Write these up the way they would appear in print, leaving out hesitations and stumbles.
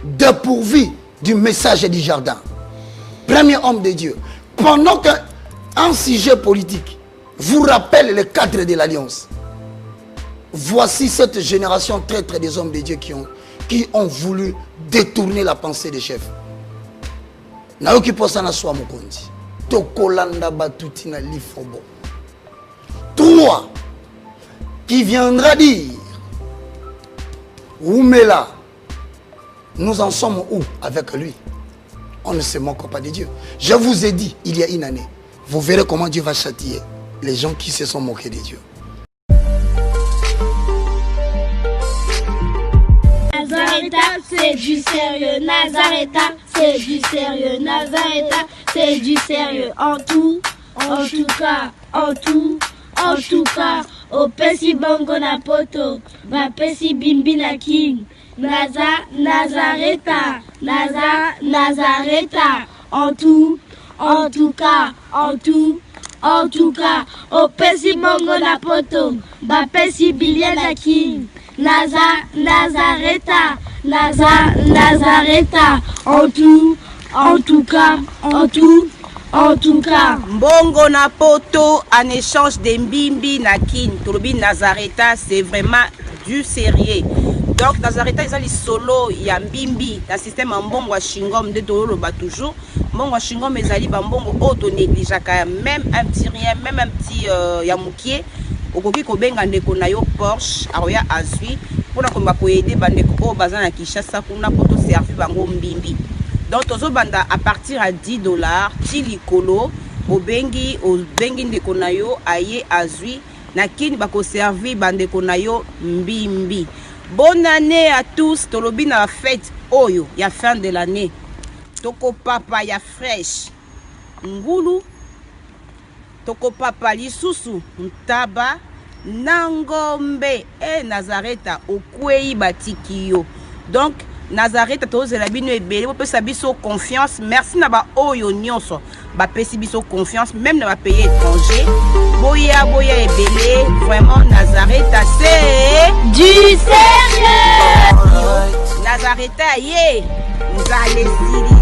dépourvu du message du jardin. Premier homme de Dieu. Pendant qu'un sujet politique vous rappelle le cadre de l'alliance, voici cette génération traître des hommes de Dieu qui ont voulu détourner la pensée des chefs. Naoki posana swa mokonzi. Tokolanda batuti na lifobo. Toi qui viendra dire Oumela, nous en sommes où avec lui? On ne se moque pas de Dieu. Je vous ai dit il y a une année, vous verrez comment Dieu va châtier les gens qui se sont moqués de Dieu. Nazareta, c'est du sérieux. Nazareta, c'est du sérieux. Nazareta, c'est du sérieux. En tout cas, au Pesi Bongo na poto, ba Pesi Bimbi na King. Nazareta. En tout cas, au Pesi Bongo na poto, ba Pesi Bimbi na King. Nazareta. En tout cas. Mbongo na poto en échange de Mbimbi na Kin. Tolobi Nazareta, c'est vraiment du sérieux. Donc Nazareta ils ont les solo ya Mbimbi dans système mbongo wa Shingom de Tolo ba toujours. Mbongo wa Shingom ezali ba mbongo auto négligeaka même un petit rien, même un petit ya mukie. Okoki kobenga ndeko na yo Porsche aroya azwi pour na ko aider bandeko o bazana Kinshasa pour na poto servir bango Mbimbi. Donc tozo banda à partir à $10 tilikolo obengi ndeko na yo aye azwi na kini bako servir bandeko na yo Mbimbi. Bonne année à tous. Tolobi na fête oyo ya fin de l'année. Toko papa ya fresh ngulu toko papa lisusu ntaba nangombe e Nazareta okwei batikio. Donc Nazareta tozela bino ebele po pesa biso confiance. Merci na ba oyo nyonso ba pesi biso confiance même na ba pays étranger. Boya ebele vraiment Nazareta c'est Du sérieux. Nazareta ye nzale sili.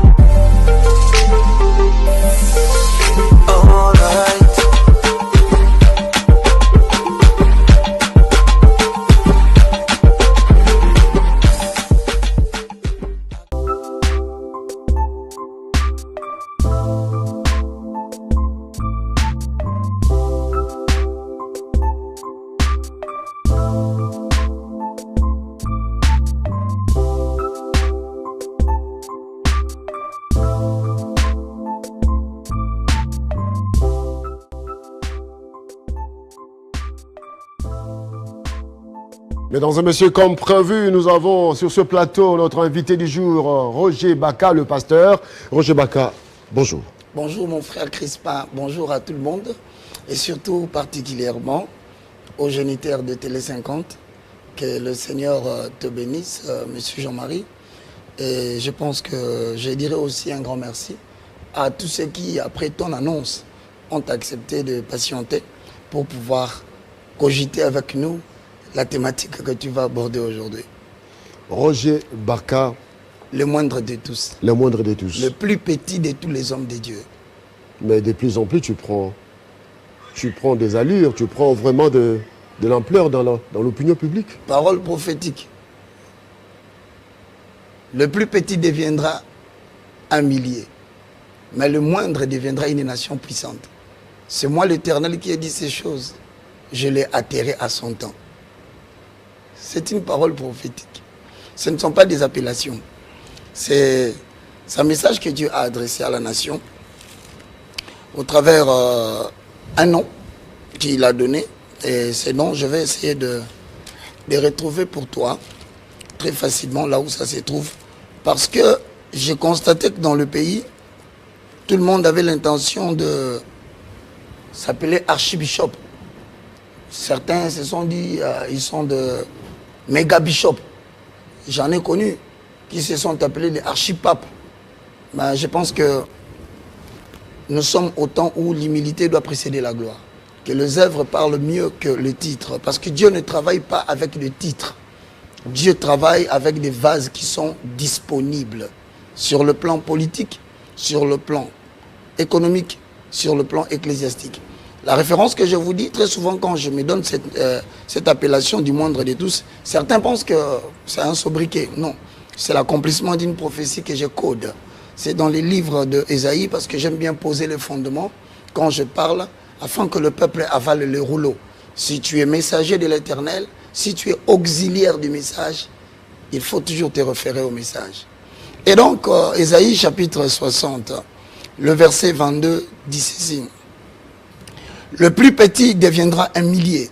Mesdames et messieurs, comme prévu, nous avons sur ce plateau notre invité du jour, Roger Baka, le pasteur. Roger Baka, bonjour. Bonjour mon frère Crispin, bonjour à tout le monde et surtout particulièrement aux géniteurs de Télé 50. Que le Seigneur te bénisse, monsieur Jean-Marie. Et je pense que je dirais aussi un grand merci à tous ceux qui, après ton annonce, ont accepté de patienter pour pouvoir cogiter avec nous la thématique que tu vas aborder aujourd'hui. Roger Baka. Le moindre de tous. Le moindre de tous. Le plus petit de tous les hommes de Dieu. Mais de plus en plus, tu prends des allures, tu prends vraiment de l'ampleur dans l'opinion publique. Parole prophétique. Le plus petit deviendra un millier, mais le moindre deviendra une nation puissante. C'est moi l'Éternel qui ai dit ces choses. Je l'ai atterré à son temps. C'est une parole prophétique. Ce ne sont pas des appellations. C'est un message que Dieu a adressé à la nation au travers un nom qu'il a donné. Et ce nom, je vais essayer de retrouver pour toi très facilement là où ça se trouve. Parce que j'ai constaté que dans le pays, tout le monde avait l'intention de s'appeler archibishop. Certains se sont dit, ils sont de méga bishop. J'en ai connu qui se sont appelés les archipapes. Mais je pense que nous sommes au temps où l'humilité doit précéder la gloire. Que les œuvres parlent mieux que le titre. Parce que Dieu ne travaille pas avec le titre. Dieu travaille avec des vases qui sont disponibles sur le plan politique, sur le plan économique, sur le plan ecclésiastique. La référence que je vous dis, très souvent quand je me donne cette appellation du moindre de tous, certains pensent que c'est un sobriquet. Non, c'est l'accomplissement d'une prophétie que je code. C'est dans les livres d'Ésaïe parce que j'aime bien poser les fondements quand je parle, afin que le peuple avale le rouleau. Si tu es messager de l'Éternel, si tu es auxiliaire du message, il faut toujours te référer au message. Et donc, Ésaïe chapitre 60, le verset 22 dit ceci. Le plus petit deviendra un millier,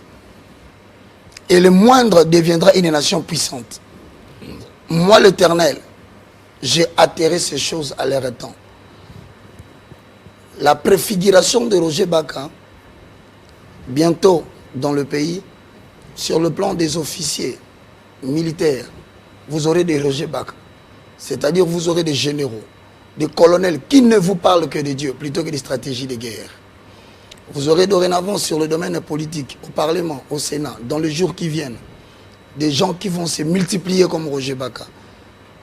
et le moindre deviendra une nation puissante. Moi, l'Éternel, j'ai atterré ces choses à leur temps. La préfiguration de Roger Baka, bientôt dans le pays, sur le plan des officiers militaires, vous aurez des Roger Baka. C'est-à-dire vous aurez des généraux, des colonels qui ne vous parlent que de Dieu, plutôt que des stratégies de guerre. Vous aurez dorénavant sur le domaine politique, au Parlement, au Sénat, dans les jours qui viennent, des gens qui vont se multiplier comme Roger Baka.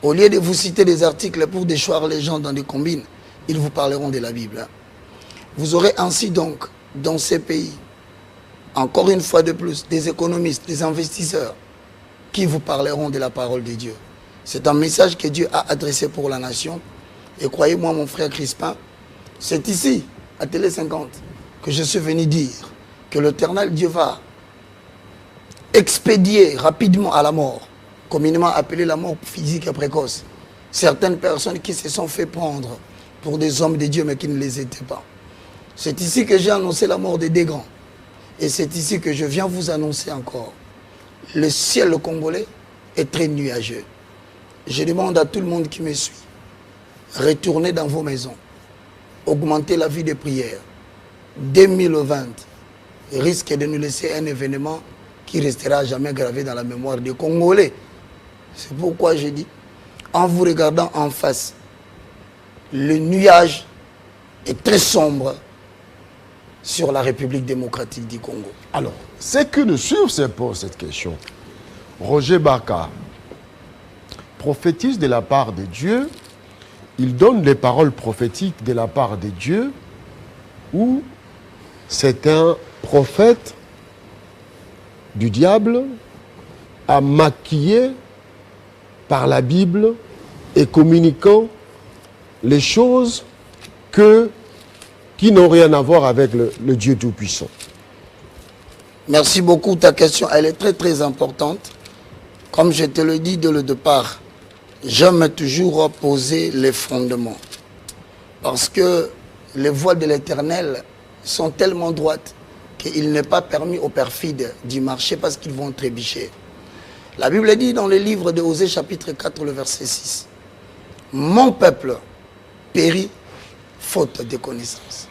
Au lieu de vous citer des articles pour déchoir les gens dans des combines, ils vous parleront de la Bible. Vous aurez ainsi donc, dans ces pays, encore une fois de plus, des économistes, des investisseurs, qui vous parleront de la parole de Dieu. C'est un message que Dieu a adressé pour la nation. Et croyez-moi, mon frère Crispin, c'est ici, à Télé 50, que je suis venu dire que l'Éternel Dieu va expédier rapidement à la mort, communément appelée la mort physique et précoce, certaines personnes qui se sont fait prendre pour des hommes de Dieu mais qui ne les étaient pas. C'est ici que j'ai annoncé la mort des grands. Et c'est ici que je viens vous annoncer encore. Le ciel congolais est très nuageux. Je demande à tout le monde qui me suit, retournez dans vos maisons, augmentez la vie de prière. 2020 risque de nous laisser un événement qui restera jamais gravé dans la mémoire des Congolais. C'est pourquoi je dis, en vous regardant en face, le nuage est très sombre sur la République démocratique du Congo. Alors, c'est que nous suivons cette question. Roger Baka prophétise de la part de Dieu, il donne les paroles prophétiques de la part de Dieu, ou c'est un prophète du diable à maquiller par la Bible et communiquant les choses qui n'ont rien à voir avec le Dieu Tout-Puissant. Merci beaucoup. Ta question, elle est très très importante. Comme je te le dis dès le départ, j'aime toujours poser les fondements. Parce que les voies de l'Éternel sont tellement droites qu'il n'est pas permis aux perfides d'y marcher parce qu'ils vont trébucher. La Bible dit dans le livre de Osée chapitre 4, le verset 6, « Mon peuple périt faute de connaissance. »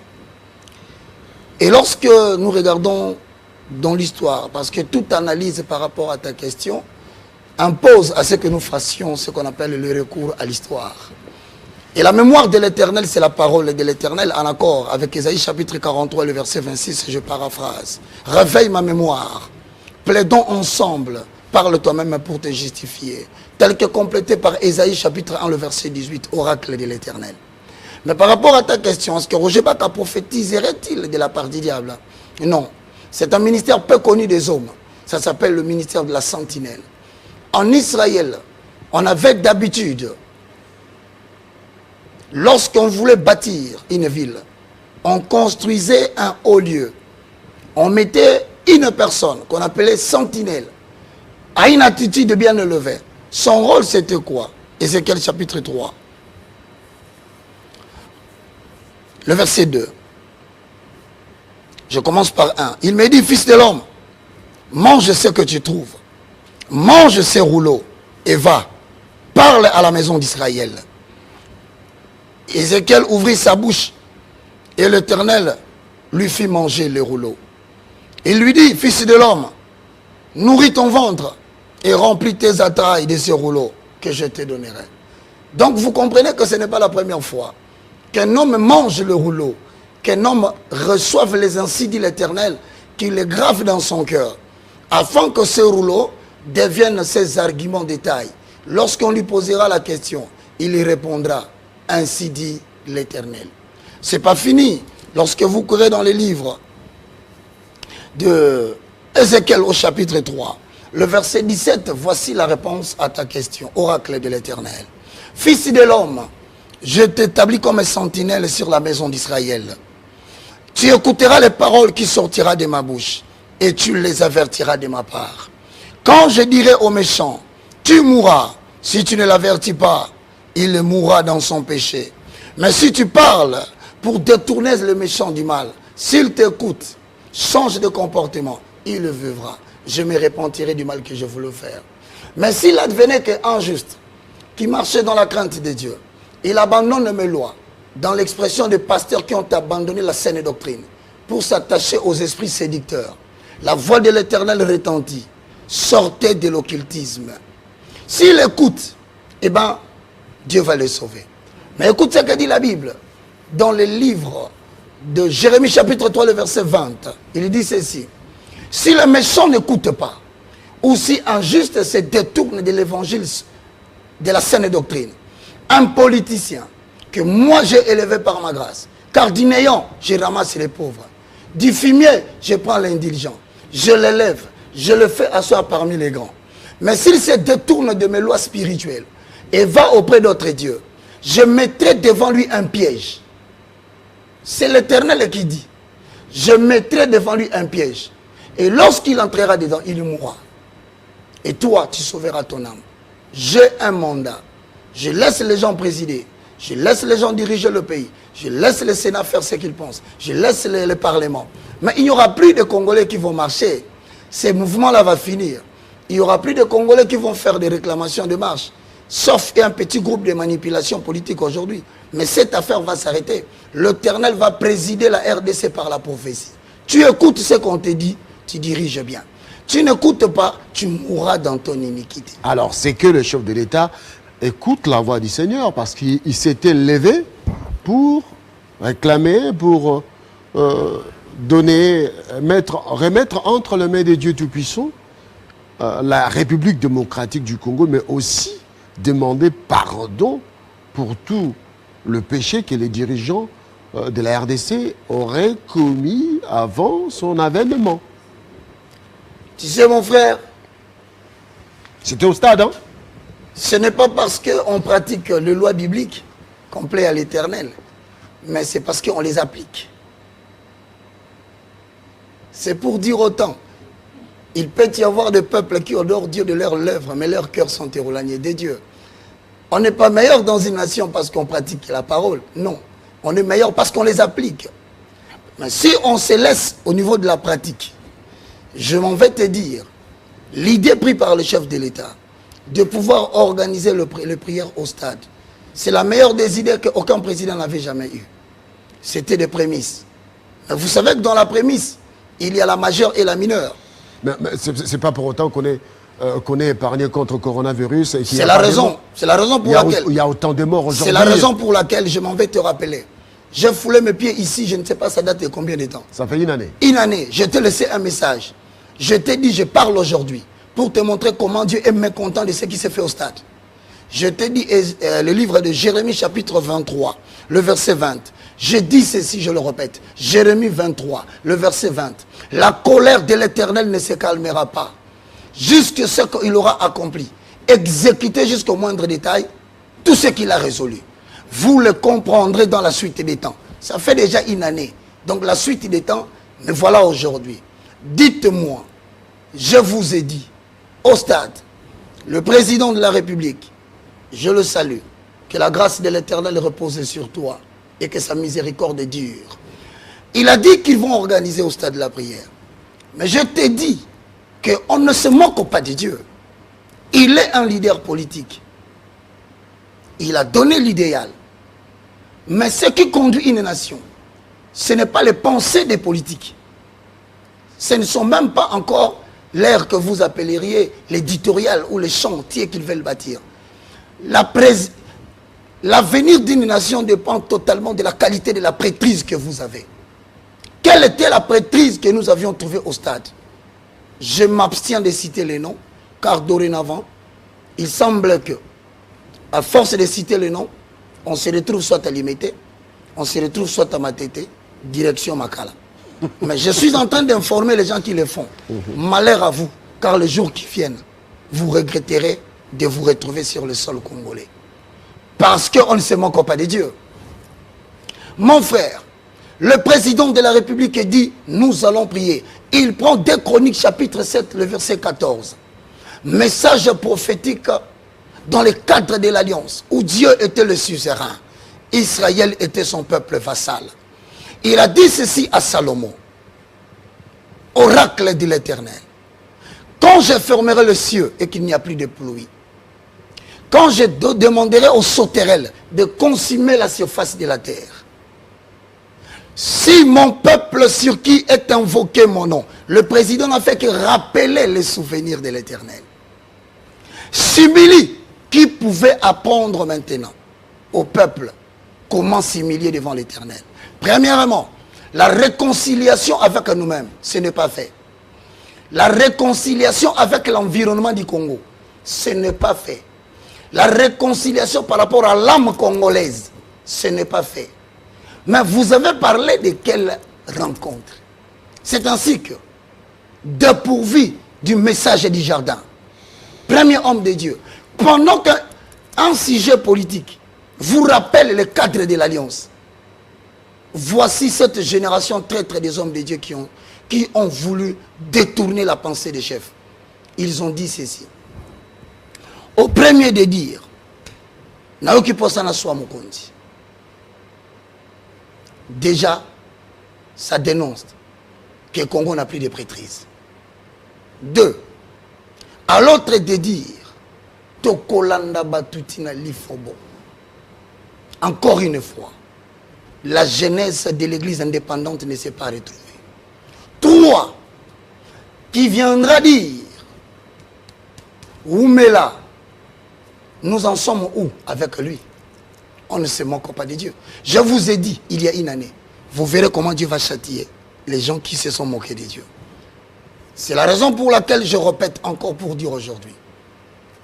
Et lorsque nous regardons dans l'histoire, parce que toute analyse par rapport à ta question impose à ce que nous fassions ce qu'on appelle le recours à l'histoire. Et la mémoire de l'Éternel, c'est la parole de l'Éternel en accord avec Ésaïe chapitre 43, le verset 26, je paraphrase. « Réveille ma mémoire, plaidons ensemble, parle toi-même pour te justifier. » Tel que complété par Ésaïe chapitre 1, le verset 18, oracle de l'Éternel. Mais par rapport à ta question, est-ce que Roger Baka prophétiserait-il de la part du diable? Non. C'est un ministère peu connu des hommes. Ça s'appelle le ministère de la sentinelle. En Israël, on avait d'habitude, lorsqu'on voulait bâtir une ville, on construisait un haut lieu. On mettait une personne qu'on appelait sentinelle, à une attitude bien élevée. Son rôle, c'était quoi? Ézéchiel chapitre 3. Le verset 2. Je commence par 1. Il me dit, fils de l'homme, mange ce que tu trouves. Mange ces rouleaux et va. Parle à la maison d'Israël. Ézéchiel ouvrit sa bouche et l'Éternel lui fit manger les rouleaux. Il lui dit, fils de l'homme, nourris ton ventre et remplis tes entrailles de ces rouleaux que je te donnerai. Donc vous comprenez que ce n'est pas la première fois qu'un homme mange le rouleau, qu'un homme reçoive les ainsi dit l'Éternel, qu'il les grave dans son cœur, afin que ce rouleau deviennent ces arguments détails. Lorsqu'on lui posera la question, il y répondra, ainsi dit l'Éternel. C'est pas fini. Lorsque vous courez dans les livres de Ézéchiel au chapitre 3, le verset 17, voici la réponse à ta question, oracle de l'Éternel. Fils de l'homme, je t'établis comme un sentinelle sur la maison d'Israël. Tu écouteras les paroles qui sortiront de ma bouche et tu les avertiras de ma part. Quand je dirai au méchant, tu mourras, si tu ne l'avertis pas, il mourra dans son péché. Mais si tu parles pour détourner le méchant du mal, s'il t'écoute, change de comportement, il le vivra. Je me repentirai du mal que je voulais faire. Mais s'il advenait qu'un juste, qui marchait dans la crainte de Dieu, il abandonne mes lois, dans l'expression des pasteurs qui ont abandonné la saine doctrine, pour s'attacher aux esprits séducteurs, la voix de l'Éternel retentit, sortez de l'occultisme. S'il écoute, eh bien, Dieu va le sauver. Mais écoute ce que dit la Bible, dans le livre de Jérémie chapitre 3, le verset 20, il dit ceci. Si le méchant n'écoute pas, ou si un juste se détourne de l'évangile de la saine doctrine, un politicien que moi j'ai élevé par ma grâce, car du néant, je ramasse les pauvres, du fumier, je prends l'indiligent, je l'élève, je le fais asseoir parmi les grands. Mais s'il se détourne de mes lois spirituelles et va auprès d'autres dieux, je mettrai devant lui un piège. C'est l'Éternel qui dit. Je mettrai devant lui un piège. Et lorsqu'il entrera dedans, il mourra. Et toi, tu sauveras ton âme. J'ai un mandat. Je laisse les gens présider. Je laisse les gens diriger le pays. Je laisse le Sénat faire ce qu'il pense. Je laisse le Parlement. Mais il n'y aura plus de Congolais qui vont marcher. Ces mouvements-là vont finir. Il n'y aura plus de Congolais qui vont faire des réclamations de marche. Sauf un petit groupe de manipulation politique aujourd'hui. Mais cette affaire va s'arrêter. L'Éternel va présider la RDC par la prophétie. Tu écoutes ce qu'on te dit, tu diriges bien. Tu n'écoutes pas, tu mourras dans ton iniquité. Alors, c'est que le chef de l'État écoute la voix du Seigneur parce qu'il s'était levé pour réclamer, pour remettre entre les mains de Dieu Tout-Puissant la République démocratique du Congo, mais aussi demander pardon pour tout le péché que les dirigeants de la RDC auraient commis avant son avènement. Tu sais, mon frère, c'était au stade, hein? Ce n'est pas parce qu'on pratique les lois bibliques qu'on plaît à l'Éternel, mais c'est parce qu'on les applique. C'est pour dire autant. Il peut y avoir des peuples qui adorent Dieu de leurs lèvres, mais leurs cœurs sont éloignés de Dieu. On n'est pas meilleur dans une nation parce qu'on pratique la parole. Non. On est meilleur parce qu'on les applique. Mais si on se laisse au niveau de la pratique, je m'en vais te dire, l'idée prise par le chef de l'État de pouvoir organiser les prières au stade, c'est la meilleure des idées qu'aucun président n'avait jamais eue. C'était des prémices. Mais vous savez que dans la prémisse, il y a la majeure et la mineure. Mais c'est pas pour autant qu'on est épargné contre le coronavirus. C'est la raison pour laquelle... Il y a autant de morts aujourd'hui. C'est la raison pour laquelle je m'en vais te rappeler. J'ai foulé mes pieds ici, je ne sais pas ça date de combien de temps. Ça fait une année. Une année. Je t'ai laissé un message. Je t'ai dit, je parle aujourd'hui pour te montrer comment Dieu est mécontent de ce qui s'est fait au stade. Je t'ai dit, le livre de Jérémie chapitre 23, le verset 20. Je dis ceci, je le répète. Jérémie 23, le verset 20. La colère de l'Éternel ne se calmera pas jusqu'à ce qu'il aura accompli. Exécuté jusqu'au moindre détail tout ce qu'il a résolu. Vous le comprendrez dans la suite des temps. Ça fait déjà une année. Donc la suite des temps, me voilà aujourd'hui. Dites-moi, je vous ai dit, au stade, le président de la République, je le salue, que la grâce de l'Éternel repose sur toi et que sa miséricorde dure. Il a dit qu'ils vont organiser au stade la prière. Mais je t'ai dit qu'on ne se moque pas de Dieu. Il est un leader politique. Il a donné l'idéal. Mais ce qui conduit une nation, ce n'est pas les pensées des politiques. Ce ne sont même pas encore l'ère que vous appelleriez l'éditorial ou les chantiers qu'ils veulent bâtir. L'avenir d'une nation dépend totalement de la qualité de la prêtrise que vous avez. Quelle était la prêtrise que nous avions trouvée au stade? Je m'abstiens de citer les noms, car dorénavant, il semble que, à force de citer le nom, on se retrouve soit à Limité, on se retrouve soit à Matete, direction Makala. Mais je suis en train d'informer les gens qui le font. Malheur à vous, car le jour qui vient, vous regretterez de vous retrouver sur le sol congolais. Parce qu'on ne se moque pas de Dieu. Mon frère, le président de la République dit, nous allons prier. Il prend 2 Chroniques chapitre 7, le verset 14. Message prophétique dans le cadre de l'alliance, où Dieu était le suzerain. Israël était son peuple vassal. Il a dit ceci à Salomon, oracle de l'Éternel. Quand je fermerai le ciel et qu'il n'y a plus de pluie, quand je demanderai aux sauterelles de consumer la surface de la terre, si mon peuple sur qui est invoqué mon nom, le président n'a fait que rappeler les souvenirs de l'Éternel. Simili, qui pouvait apprendre maintenant au peuple comment s'humilier devant l'Éternel? Premièrement, la réconciliation avec nous-mêmes, ce n'est pas fait. La réconciliation avec l'environnement du Congo, ce n'est pas fait. La réconciliation par rapport à l'âme congolaise, ce n'est pas fait. Mais vous avez parlé de quelle rencontre? C'est ainsi que, dépourvu du message du jardin, premier homme de Dieu, pendant qu'un sujet politique vous rappelle le cadre de l'alliance, voici cette génération traître des hommes de Dieu qui ont voulu détourner la pensée des chefs. Ils ont dit ceci. Au premier de dire, Naoki Posana soit Mokondi. Déjà, ça dénonce que le Congo n'a plus de prêtrise. 2. À l'autre de dire, Tokolanda Batutina Lifobo. Encore une fois, la jeunesse de l'église indépendante ne s'est pas retrouvée. 3. Qui viendra dire, Oumela, nous en sommes où avec lui? On ne se moque pas de Dieu. Je vous ai dit, il y a une année, vous verrez comment Dieu va châtier les gens qui se sont moqués de Dieu. C'est la raison pour laquelle je répète encore pour dire aujourd'hui.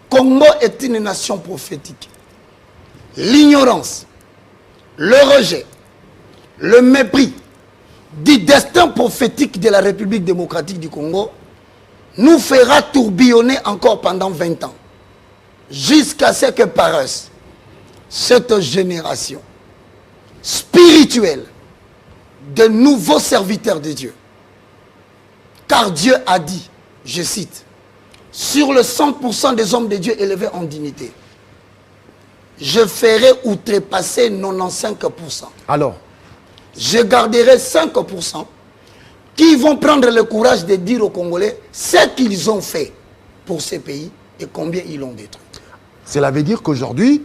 Congo est une nation prophétique. L'ignorance, le rejet, le mépris du destin prophétique de la République démocratique du Congo nous fera tourbillonner encore pendant 20 ans. Jusqu'à ce que paraisse cette génération spirituelle de nouveaux serviteurs de Dieu. Car Dieu a dit, je cite, sur le 100% des hommes de Dieu élevés en dignité, je ferai outrepasser 95%. Alors, je garderai 5% qui vont prendre le courage de dire aux Congolais ce qu'ils ont fait pour ces pays et combien ils l'ont détruit. cela veut dire qu'aujourd'hui,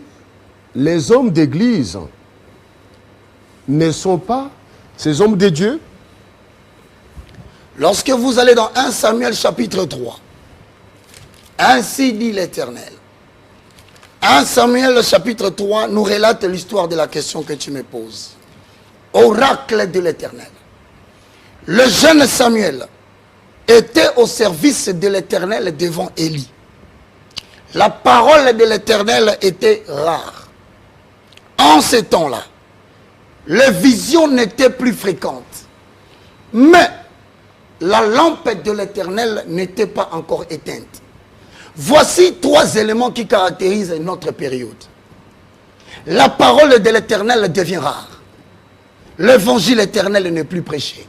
les hommes d'église ne sont pas ces hommes de Dieu. Lorsque vous allez dans 1 Samuel chapitre 3, ainsi dit l'Éternel. 1 Samuel chapitre 3 nous relate l'histoire de la question que tu me poses. Oracle de l'Éternel. Le jeune Samuel était au service de l'Éternel devant Élie. La parole de l'Éternel était rare. En ces temps-là, les visions n'étaient plus fréquentes. Mais la lampe de l'Éternel n'était pas encore éteinte. Voici 3 éléments qui caractérisent notre période. La parole de l'Éternel devient rare. L'évangile éternel n'est plus prêché.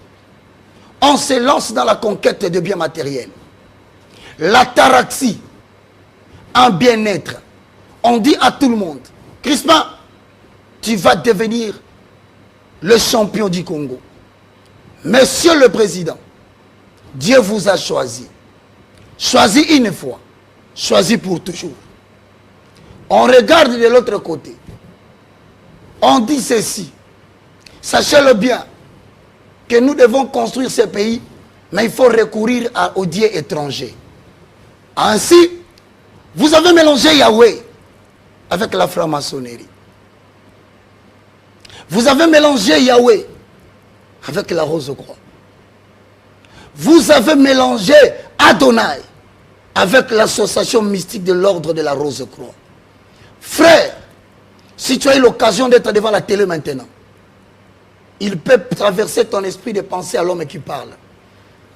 On se lance dans la conquête de biens matériels. L'ataraxie, un bien-être. On dit à tout le monde, Crispin, tu vas devenir le champion du Congo. Monsieur le Président, Dieu vous a choisi. Choisi une fois, choisi pour toujours. On regarde de l'autre côté. On dit ceci. Sachez-le bien, que nous devons construire ce pays, mais il faut recourir aux dieux étrangers. Ainsi, vous avez mélangé Yahweh avec la franc-maçonnerie. Vous avez mélangé Yahweh avec la rose-croix. Vous avez mélangé Adonai avec l'association mystique de l'ordre de la Rose-Croix. Frère, si tu as eu l'occasion d'être devant la télé maintenant, il peut traverser ton esprit de penser à l'homme qui parle,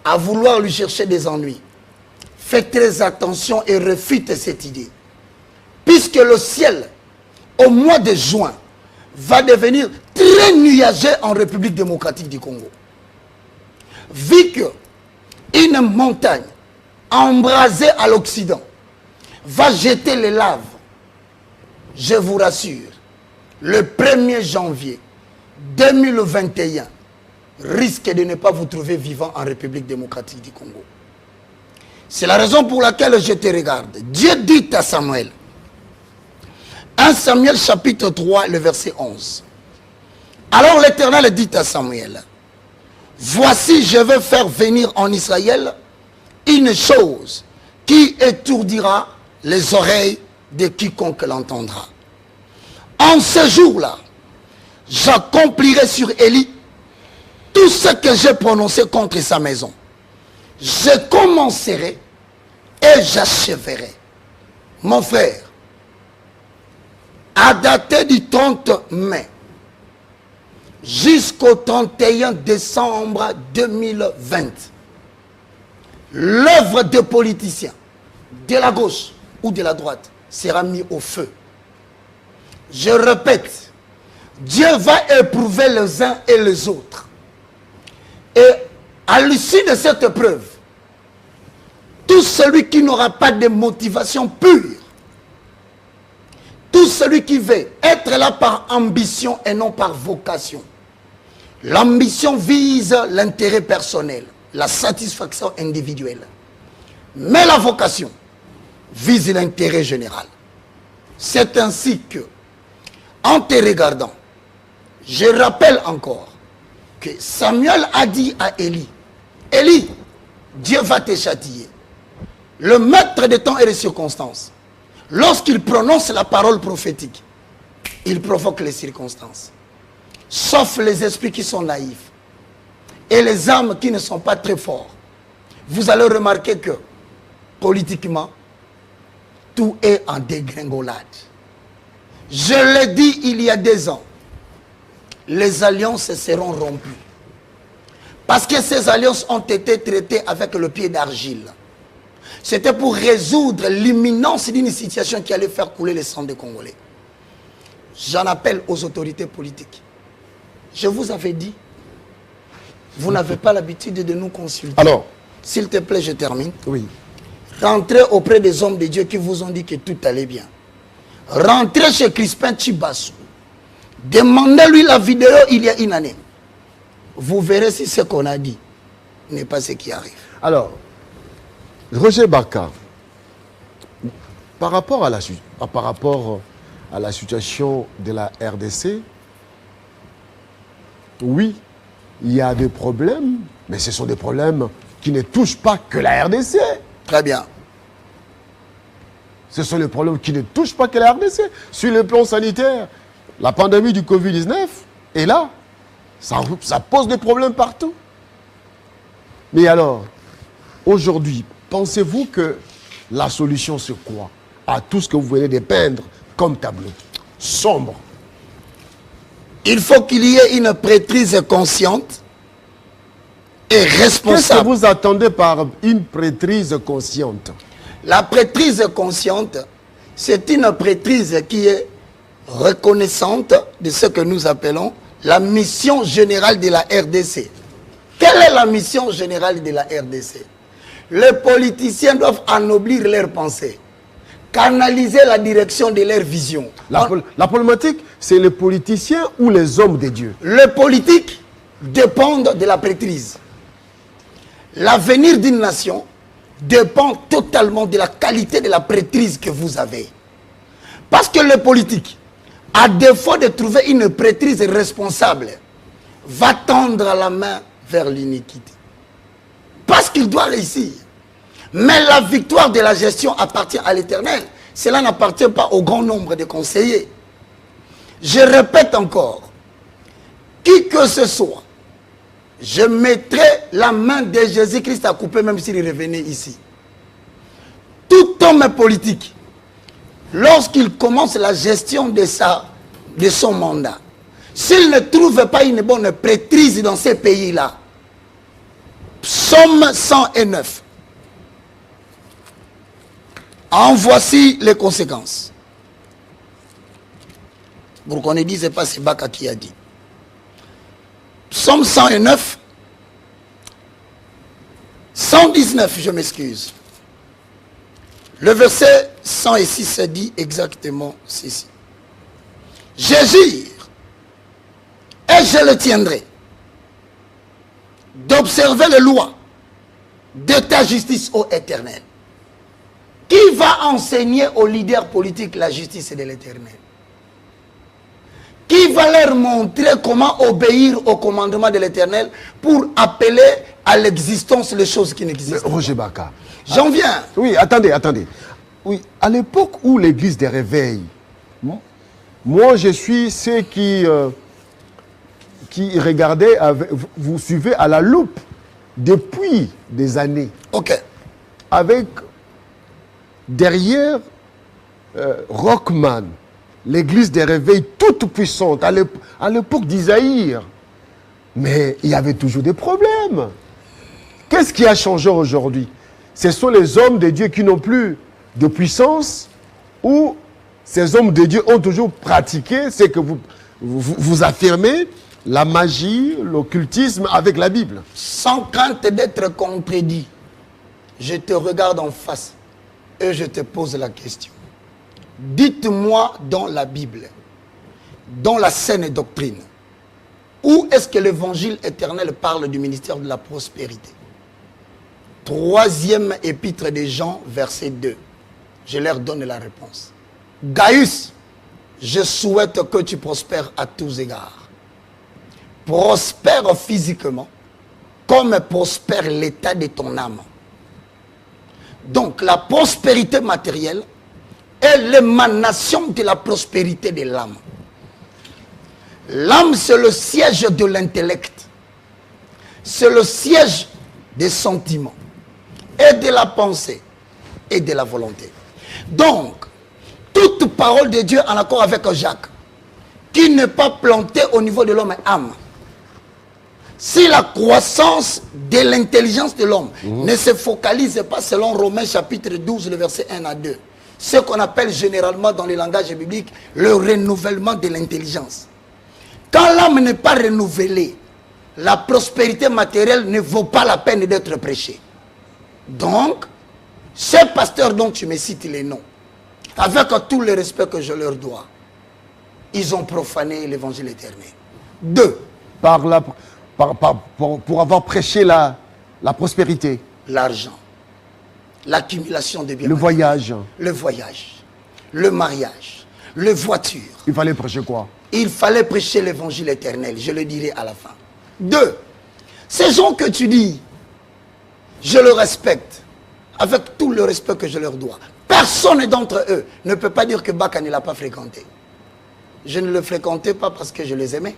à vouloir lui chercher des ennuis. Fais très attention et refute cette idée. Puisque le ciel, au mois de juin, va devenir très nuageux en République démocratique du Congo. Vu que une montagne embrasée à l'Occident va jeter les laves, je vous rassure, le 1er janvier 2021 risque de ne pas vous trouver vivant en République démocratique du Congo. C'est la raison pour laquelle je te regarde. Dieu dit à Samuel, 1 Samuel chapitre 3, le verset 11. Alors l'Éternel dit à Samuel, voici je vais faire venir en Israël une chose qui étourdira les oreilles de quiconque l'entendra. En ce jour-là, j'accomplirai sur Élie tout ce que j'ai prononcé contre sa maison. Je commencerai et j'achèverai. Mon frère, à dater du 30 mai jusqu'au 31 décembre 2020, l'œuvre des politiciens, de la gauche ou de la droite, sera mise au feu. Je répète, Dieu va éprouver les uns et les autres. Et à l'issue de cette épreuve, tout celui qui n'aura pas de motivation pure, tout celui qui veut être là par ambition et non par vocation. L'ambition vise l'intérêt personnel, la satisfaction individuelle. Mais la vocation vise l'intérêt général. C'est ainsi que, en te regardant, je rappelle encore que Samuel a dit à Élie, Élie, Dieu va te châtier. Le maître des temps et des circonstances, lorsqu'il prononce la parole prophétique, il provoque les circonstances. Sauf les esprits qui sont naïfs et les âmes qui ne sont pas très forts. Vous allez remarquer que, politiquement, tout est en dégringolade. Je l'ai dit il y a 2 ans, les alliances seront rompues. Parce que ces alliances ont été traitées avec le pied d'argile. C'était pour résoudre l'imminence d'une situation qui allait faire couler le sang des Congolais. J'en appelle aux autorités politiques. Je vous avais dit, vous n'avez pas l'habitude de nous consulter. Alors, s'il te plaît, je termine. oui. Rentrez auprès des hommes de Dieu qui vous ont dit que tout allait bien. Rentrez chez Crispin Chibassou. Demandez-lui la vidéo il y a 1 année. Vous verrez si ce qu'on a dit n'est pas ce qui arrive. Alors, Roger Baka, par rapport à la situation de la RDC, oui, il y a des problèmes, mais ce sont des problèmes qui ne touchent pas que la RDC. Très bien. Ce sont les problèmes qui ne touchent pas que la RDC. Sur le plan sanitaire, la pandémie du Covid-19 est là. Ça pose des problèmes partout. Mais alors, aujourd'hui, pensez-vous que la solution c'est quoi à tout ce que vous venez de peindre comme tableau sombre? Il faut qu'il y ait une prêtrise consciente et responsable. Qu'est-ce que vous attendez par une prêtrise consciente? La prêtrise consciente, c'est une prêtrise qui est reconnaissante de ce que nous appelons la mission générale de la RDC. Quelle est la mission générale de la RDC? Les politiciens doivent ennoblir leurs pensées, canaliser la direction de leur vision. La problématique, c'est les politiciens ou les hommes de Dieu? Les politiques dépendent de la prêtrise. L'avenir d'une nation dépend totalement de la qualité de la prêtrise que vous avez. Parce que le politique, à défaut de trouver une prêtrise responsable, va tendre la main vers l'iniquité. Parce qu'il doit réussir. Mais la victoire de la gestion appartient à l'Éternel. Cela n'appartient pas au grand nombre de conseillers. Je répète encore, qui que ce soit, je mettrai la main de Jésus-Christ à couper même s'il revenait ici. Tout homme politique, lorsqu'il commence la gestion de son mandat, s'il ne trouve pas une bonne prêtrise dans ces pays-là, Psaume 109. En voici les conséquences. Pour qu'on ne dise pas c'est Baka qui a dit. Psaume 109, 119, je m'excuse. Le verset 106 dit exactement ceci. Je jure et je le tiendrai d'observer les lois de ta justice, ô Éternel. Qui va enseigner aux leaders politiques la justice de l'Éternel? Qui va leur montrer comment obéir au commandement de l'Éternel pour appeler à l'existence les choses qui n'existent pas? Roger Baka. J'en viens. Oui, attendez. Oui, à l'époque où l'église des réveils, moi je suis ceux qui regardaient, vous suivez à la loupe depuis des années. Ok. Avec derrière Rockman, l'église des réveils toute puissante, à l'époque d'Isaïe. Mais il y avait toujours des problèmes. Qu'est-ce qui a changé aujourd'hui? Ce sont les hommes de Dieu qui n'ont plus de puissance, ou ces hommes de Dieu ont toujours pratiqué ce que vous affirmez, la magie, l'occultisme avec la Bible. Sans crainte d'être contredit, je te regarde en face et je te pose la question. Dites-moi dans la Bible, dans la saine doctrine, où est-ce que l'évangile éternel parle du ministère de la prospérité? 3e épître de Jean, verset 2. Je leur donne la réponse. Gaius, je souhaite que tu prospères à tous égards. Prospère physiquement, comme prospère l'état de ton âme. Donc la prospérité matérielle est l'émanation de la prospérité de l'âme. L'âme, c'est le siège de l'intellect. C'est le siège des sentiments et de la pensée et de la volonté. Donc, toute parole de Dieu en accord avec Jacques, qui n'est pas plantée au niveau de l'homme âme, si la croissance de l'intelligence de l'homme ne se focalise pas selon Romains chapitre 12, le verset 1 à 2, ce qu'on appelle généralement dans le langage biblique le renouvellement de l'intelligence. Quand l'âme n'est pas renouvelée, la prospérité matérielle ne vaut pas la peine d'être prêchée. Donc, ces pasteurs dont tu me cites les noms, avec tout le respect que je leur dois, ils ont profané l'évangile éternel. 2. Pour avoir prêché la prospérité. L'argent. L'accumulation de biens. Le voyage. Le voyage. Le mariage. Les voitures. Il fallait prêcher quoi? Il fallait prêcher l'évangile éternel. Je le dirai à la fin. 2. Ces gens que tu dis, je le respecte, avec tout le respect que je leur dois. Personne d'entre eux ne peut pas dire que Baka ne l'a pas fréquenté. Je ne le fréquentais pas parce que je les aimais.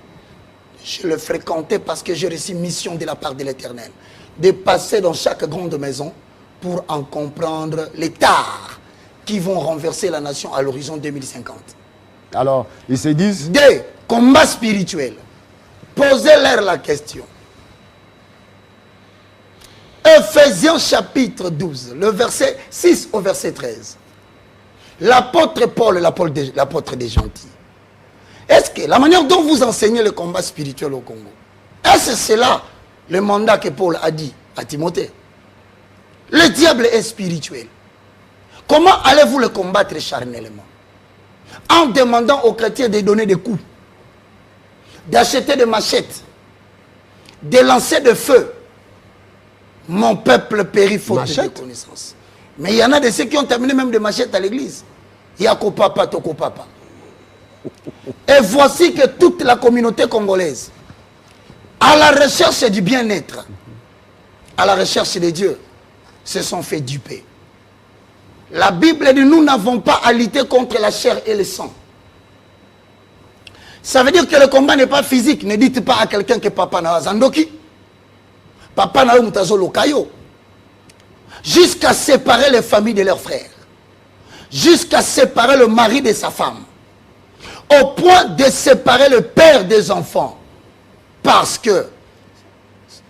Je le fréquentais parce que j'ai reçu mission de la part de l'Éternel. De passer dans chaque grande maison pour en comprendre les tares qui vont renverser la nation à l'horizon 2050. Alors, ils se disent... Des combats spirituels. Posez-leur la question. Ephésiens chapitre 12, le verset 6 au verset 13. L'apôtre Paul, l'apôtre des gentils. Est-ce que la manière dont vous enseignez le combat spirituel au Congo, est-ce que c'est là le mandat que Paul a dit à Timothée? Le diable est spirituel. Comment allez-vous le combattre charnellement? En demandant aux chrétiens de donner des coups, d'acheter des machettes, de lancer des feux. Mon peuple périt faute de connaissance. Mais il y en a de ceux qui ont terminé même des machettes à l'église. Yako papa, toko papa. Et voici que toute la communauté congolaise, à la recherche du bien-être, à la recherche de Dieu, se sont fait duper. La Bible dit, nous n'avons pas à lutter contre la chair et le sang. Ça veut dire que le combat n'est pas physique. Ne dites pas à quelqu'un que papa n'a zandoki. Papa n'a mutazo lokayo. jusqu'à séparer les familles de leurs frères, jusqu'à séparer le mari de sa femme, au point de séparer le père des enfants, parce que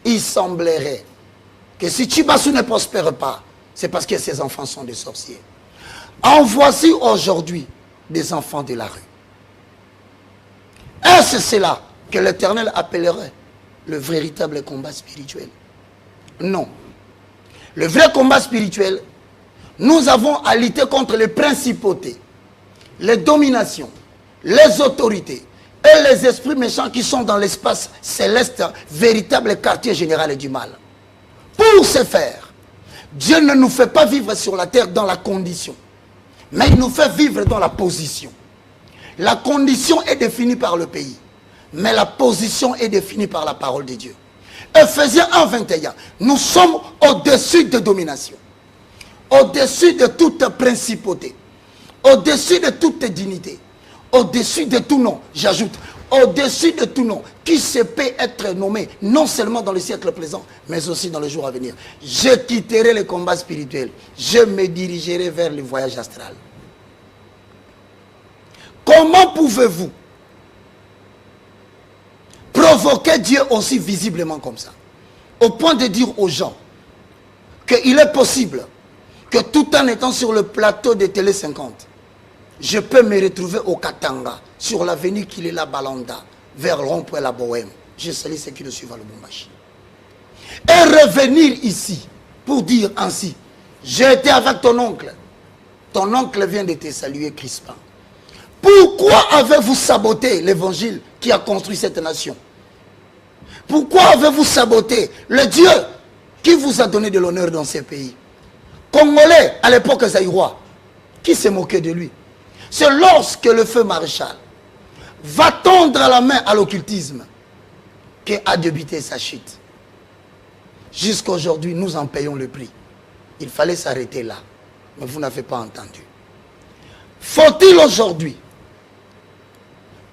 il semblerait que si Tchibassou ne prospère pas, c'est parce que ses enfants sont des sorciers. En voici aujourd'hui des enfants de la rue. Est-ce cela que l'Éternel appellerait le véritable combat spirituel? Non. Le vrai combat spirituel, nous avons à lutter contre les principautés, les dominations, les autorités et les esprits méchants qui sont dans l'espace céleste, véritable quartier général du mal. Pour ce faire, Dieu ne nous fait pas vivre sur la terre dans la condition, mais il nous fait vivre dans la position. La condition est définie par le pays, mais la position est définie par la parole de Dieu. Ephésiens 1, 21, nous sommes au-dessus de domination, au-dessus de toute principauté, au-dessus de toute dignité, au-dessus de tout nom, j'ajoute, au-dessus de tout nom, qui se peut être nommé non seulement dans le siècle présent, mais aussi dans le jour à venir. Je quitterai le combat spirituel, je me dirigerai vers le voyage astral. Comment pouvez-vous provoquer Dieu aussi visiblement comme ça, au point de dire aux gens qu'il est possible que tout en étant sur le plateau de Télé 50, je peux me retrouver au Katanga, sur l'avenue Kilela Balanda, vers rond-point la Bohème. Je salue ceux qui le suivent à Lubumbashi. Et revenir ici pour dire ainsi, j'ai été avec ton oncle vient de te saluer crispin. Pourquoi avez-vous saboté l'évangile qui a construit cette nation? Pourquoi avez-vous saboté le Dieu qui vous a donné de l'honneur dans ces pays? Congolais, à l'époque zaïrois, qui s'est moqué de lui? C'est lorsque le feu maréchal va tendre la main à l'occultisme qu'a débuté sa chute. Jusqu'à aujourd'hui, nous en payons le prix. Il fallait s'arrêter là. Mais vous n'avez pas entendu. Faut-il aujourd'hui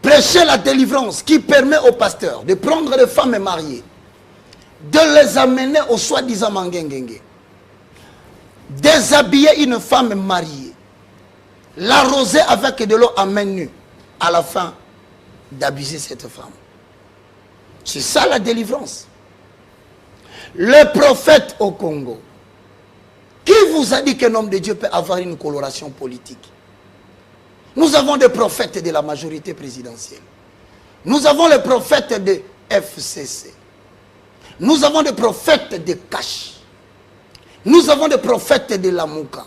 prêcher la délivrance qui permet aux pasteurs de prendre les femmes mariées, de les amener au soi-disant mangengengue, déshabiller une femme mariée, l'arroser avec de l'eau à main nue, à la fin d'abuser cette femme? C'est ça la délivrance. Le prophète au Congo, qui vous a dit qu'un homme de Dieu peut avoir une coloration politique? Nous avons des prophètes de la majorité présidentielle. Nous avons les prophètes de FCC. Nous avons des prophètes de Cash. Nous avons des prophètes de la Mouka.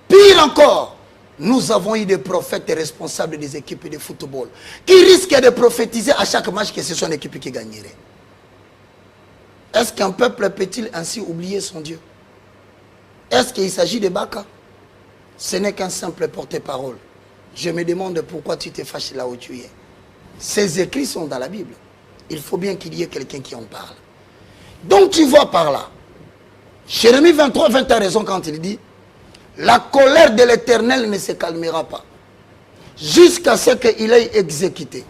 Pire encore, nous avons eu des prophètes responsables des équipes de football qui risquent de prophétiser à chaque match que ce soit une équipe qui gagnerait. Est-ce qu'un peuple peut-il ainsi oublier son Dieu? Est-ce qu'il s'agit de Baka? Ce n'est qu'un simple porte-parole. Je me demande pourquoi tu te fâches là où tu es. Ces écrits sont dans la Bible. Il faut bien qu'il y ait quelqu'un qui en parle. Donc tu vois par là, Jérémie 23, 20 a raison quand il dit, la colère de l'Éternel ne se calmera pas jusqu'à ce qu'il ait exécuté,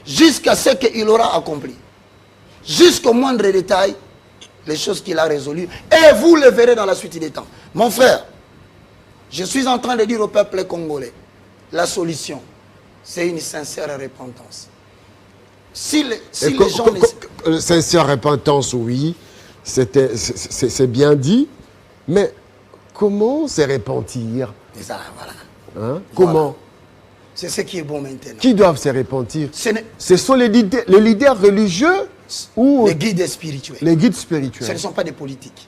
jusqu'à ce qu'il aura accompli, jusqu'au moindre détail, les choses qu'il a résolues. Et vous le verrez dans la suite des temps. Mon frère, je suis en train de dire au peuple congolais, la solution, c'est une sincère repentance. Si les gens... Sincère repentance, oui, c'est bien dit, mais comment se repentir? Ça, voilà. Hein? Comment? Voilà. C'est ce qui est bon maintenant. Qui doivent se repentir? Ce sont les leaders religieux ou les guides spirituels? Les guides spirituels. Ce ne sont pas des politiques.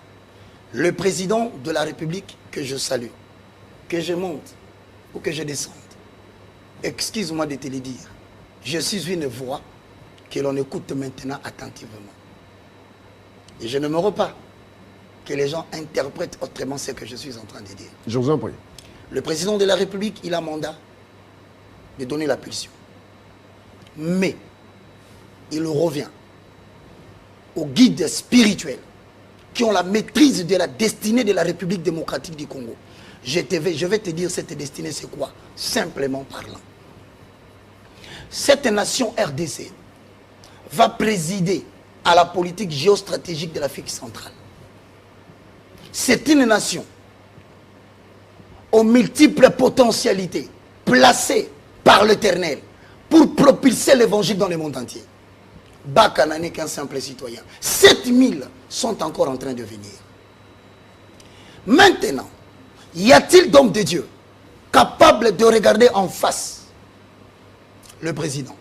Le président de la République que je salue, que je monte ou que je descende, excuse-moi de te le dire, je suis une voix que l'on écoute maintenant attentivement. Et je ne me rends pas que les gens interprètent autrement ce que je suis en train de dire. Je vous en prie. Le président de la République, il a mandat de donner la pulsion. Mais il revient aux guides spirituels qui ont la maîtrise de la destinée de la République démocratique du Congo. Je vais te dire cette destinée, c'est quoi? Simplement parlant. Cette nation RDC va présider à la politique géostratégique de l'Afrique centrale. C'est une nation aux multiples potentialités placées par l'Éternel pour propulser l'évangile dans le monde entier. Bakana n'est qu'un simple citoyen. 7000 sont encore en train de venir. Maintenant, y a-t-il d'hommes de Dieu capables de regarder en face le président,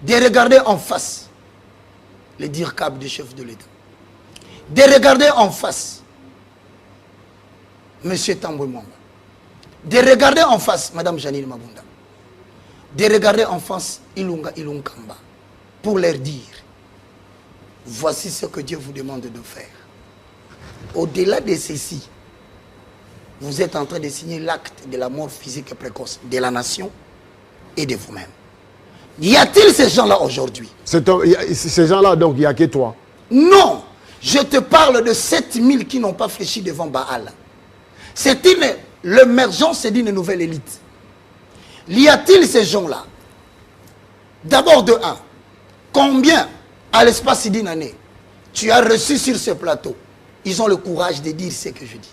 de regarder en face les dirigeables du chef de l'État, de regarder en face M. Tambwe Mwamba, de regarder en face Mme Janine Mabunda, de regarder en face Ilunga Ilunkamba, pour leur dire, voici ce que Dieu vous demande de faire. Au-delà de ceci, vous êtes en train de signer l'acte de la mort physique et précoce de la nation et de vous-même. Y a-t-il ces gens-là aujourd'hui? Ces gens-là, donc, il n'y a que toi? Non. Je te parle de 7000 qui n'ont pas fléchi devant Baal. C'est l'émergence d'une nouvelle élite. Y a-t-il ces gens-là? D'abord de un, combien, à l'espace d'une année, tu as reçu sur ce plateau? Ils ont le courage de dire ce que je dis.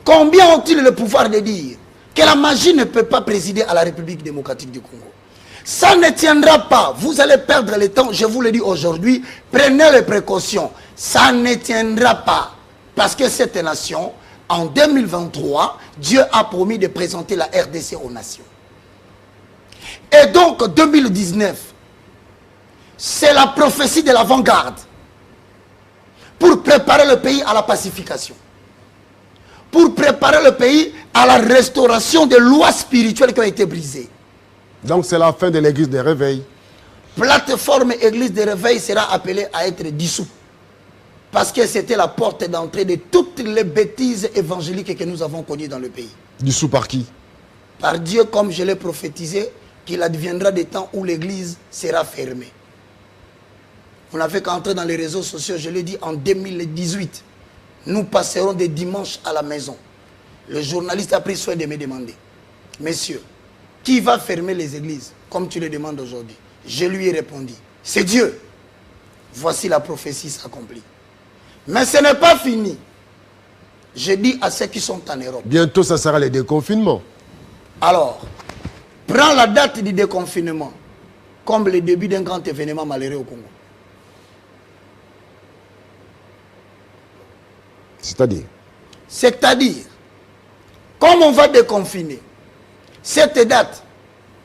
Combien ont-ils le pouvoir de dire que la magie ne peut pas présider à la République démocratique du Congo? Ça ne tiendra pas. Vous allez perdre le temps. Je vous le dis aujourd'hui. Prenez les précautions. Ça ne tiendra pas. Parce que cette nation, en 2023, Dieu a promis de présenter la RDC aux nations. Et donc, 2019, c'est la prophétie de l'avant-garde pour préparer le pays à la pacification. Pour préparer le pays à la restauration des lois spirituelles qui ont été brisées. Donc c'est la fin de l'église des réveils. Plateforme église des réveils sera appelée à être dissous. Parce que c'était la porte d'entrée de toutes les bêtises évangéliques que nous avons connues dans le pays. Dissous par qui? Par Dieu, comme je l'ai prophétisé, qu'il adviendra des temps où l'église sera fermée. Vous n'avez qu'à entrer dans les réseaux sociaux, je l'ai dit en 2018. Nous passerons des dimanches à la maison. Le journaliste a pris soin de me demander, messieurs, qui va fermer les églises, comme tu le demandes aujourd'hui? Je lui ai répondu, c'est Dieu. Voici la prophétie s'accomplit. Mais ce n'est pas fini. Je dis à ceux qui sont en Europe. Bientôt, ça sera le déconfinement. Alors, prends la date du déconfinement comme le début d'un grand événement malheureux au Congo. C'est-à-dire? C'est-à-dire, comme on va déconfiner, cette date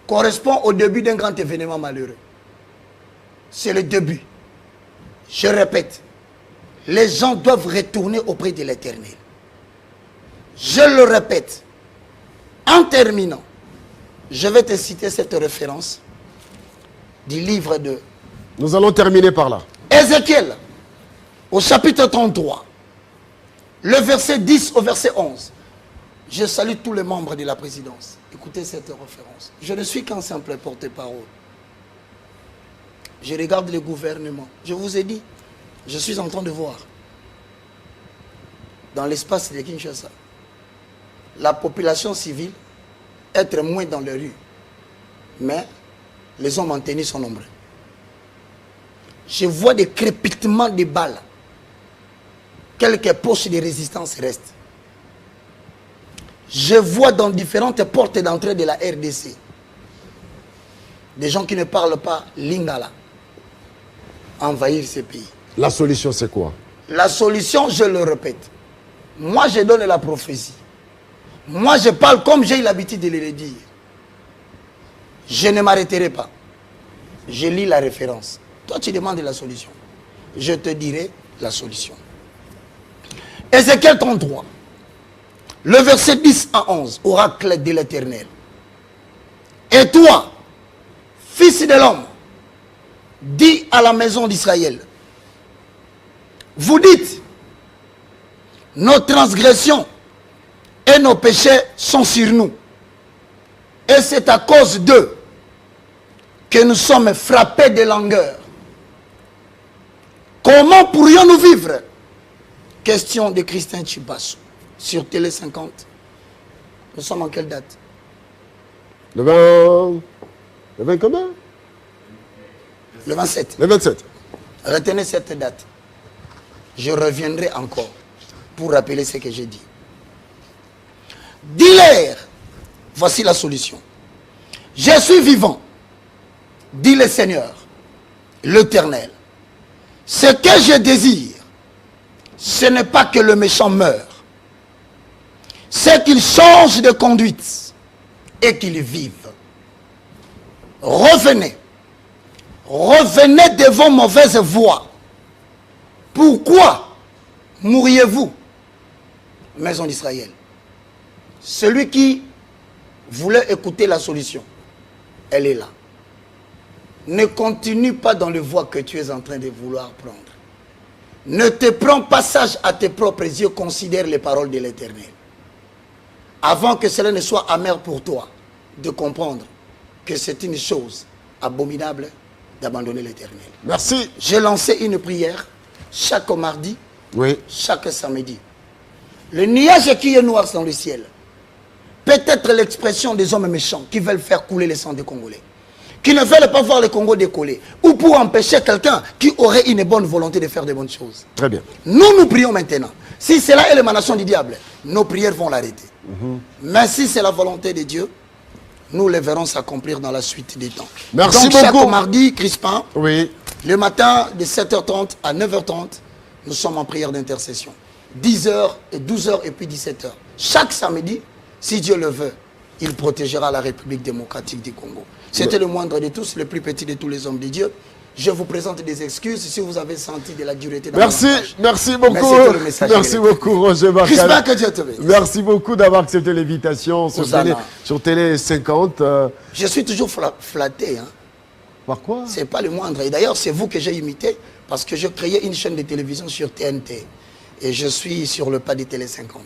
correspond au début d'un grand événement malheureux. C'est le début. Je répète, les gens doivent retourner auprès de l'Éternel. Je le répète, en terminant, je vais te citer cette référence du livre de... Nous allons terminer par là. Ézéchiel, au chapitre 33. Le verset 10 au verset 11. Je salue tous les membres de la présidence. Écoutez cette référence. Je ne suis qu'un simple porte-parole. Je regarde le gouvernement. Je vous ai dit, je suis en train de voir, dans l'espace de Kinshasa, la population civile être moins dans les rues. Mais les hommes en tennis sont nombreux. Je vois des crépitements de balles. Quelques poches de résistance restent. Je vois dans différentes portes d'entrée de la RDC des gens qui ne parlent pas lingala envahir ces pays. La solution, c'est quoi? La solution, je le répète, moi je donne la prophétie. Moi je parle comme j'ai l'habitude de le dire. Je ne m'arrêterai pas. Je lis la référence. Toi tu demandes la solution. Je te dirai la solution. Ézéchiel 33, le verset 10 à 11, oracle de l'Éternel. Et toi, fils de l'homme, dis à la maison d'Israël, vous dites, nos transgressions et nos péchés sont sur nous. Et c'est à cause d'eux que nous sommes frappés de langueur. Comment pourrions-nous vivre? Question de Christian Chibasso sur Télé 50. Nous sommes en quelle date? Le 20... Le 20 combien? Le 27. Le 27. Retenez cette date. Je reviendrai encore pour rappeler ce que j'ai dit. Dis-leur, voici la solution. Je suis vivant, dit le Seigneur, l'Éternel. Ce que je désire, ce n'est pas que le méchant meure, c'est qu'il change de conduite et qu'il vive. Revenez, revenez de vos mauvaises voies. Pourquoi mourriez-vous, maison d'Israël? Celui qui voulait écouter la solution, elle est là. Ne continue pas dans le voie que tu es en train de vouloir prendre. Ne te prends pas sage à tes propres yeux, considère les paroles de l'Éternel. Avant que cela ne soit amer pour toi, de comprendre que c'est une chose abominable d'abandonner l'Éternel. Merci. J'ai lancé une prière chaque mardi, Oui. chaque samedi. Le nuage qui est noir dans le ciel, peut-être l'expression des hommes méchants qui veulent faire couler le sang des Congolais, qui ne veulent pas voir le Congo décoller, ou pour empêcher quelqu'un qui aurait une bonne volonté de faire de bonnes choses. Très bien. Nous prions maintenant. Si cela est l'émanation du diable, nos prières vont l'arrêter. Mais si c'est la volonté de Dieu, nous les verrons s'accomplir dans la suite des temps. Merci Donc, beaucoup. chaque mardi, Crispin, Oui. le matin de 7h30 à 9h30, nous sommes en prière d'intercession. 10h et 12h et puis 17h. Chaque samedi, si Dieu le veut, il protégera la République démocratique du Congo. C'était le moindre de tous, le plus petit de tous les hommes de Dieu. Je vous présente des excuses si vous avez senti de la dureté dans Merci, mon message. merci beaucoup. c'était le message Merci qu'il y avait. beaucoup, Roger Crispin, Bakala. que Dieu te bénisse. Merci beaucoup d'avoir accepté l'invitation Hosanna. sur Télé 50. Je suis toujours flatté. Hein. Par quoi? C'est pas le moindre. Et d'ailleurs, c'est vous que j'ai imité parce que je créais une chaîne de télévision sur TNT. Et je suis sur le pas de Télé 50.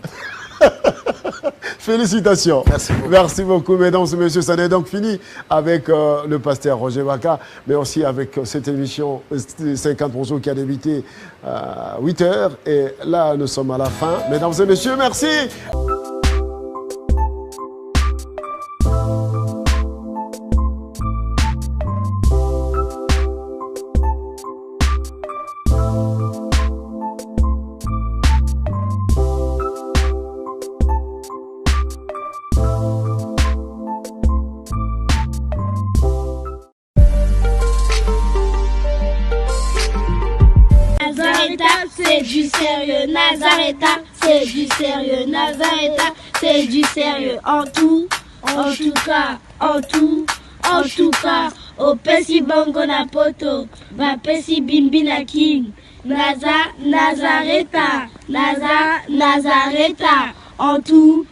Félicitations. Merci beaucoup. Merci beaucoup, mesdames et messieurs. Ça n'est donc fini avec le pasteur Roger Baka, mais aussi avec cette émission 50% qui a débuté à 8h. Et là, nous sommes à la fin. Mesdames et messieurs, merci. Nazareta, c'est du sérieux. Nazareta, c'est du sérieux. Nazareta, c'est du sérieux. En tout cas, au pesi bongo na poto, ba pesi bimbi na king. Nazareta, en tout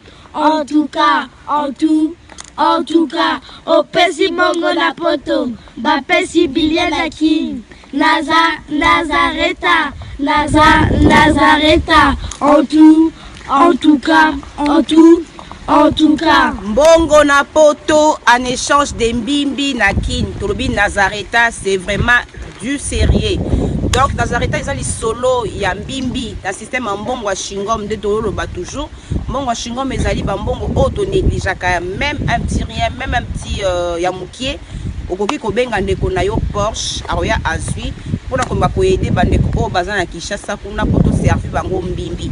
cas, au pesi bongo na poto, ba pesi bilia na king. Nazareta, en tout cas. Mbongo na poto en échange de mbimbi na kin. Tolobi Nazareta, c'est vraiment du sérieux. Donc Nazareta ils ont les solo ya mbimbi dans système mbongo wa shingom de tolo ba toujours. Mbongo wa shingom ezali ba mbongo auto négligeaka même un petit rien, même un petit ya mukie. Okoki kobenga ndeko na yo Porsche aroya azui pona ko ba ko aider bandeko o bazana Kinshasa kuna poto servir bango mbimbi.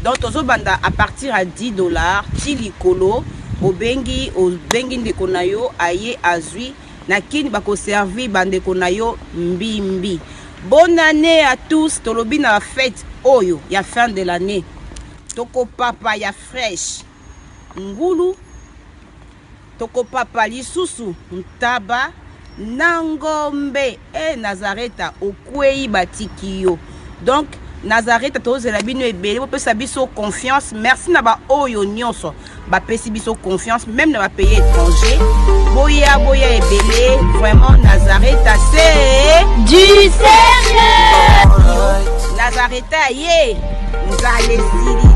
Donc tozo banda à partir à $10 ti likolo obengi ndeko na yo aye azui na kini ba ko servir bandeko na yo mbimbi. Bonne année à tous. Tolobi na fête oyo ya fin de l'année. Toko papa ya fresh ngulu toko papa lisusu ntaba nangombe e Nazareta okwei batiki yo. Donc Nazareta tozela bino ebele bo pesa biso confiance. Merci na ba oyo nyonso ba pesi biso confiance même na ba pays étranger. Boya ebele vraiment Nazareta c'est Du sérieux. Nazareta ye nzale sili.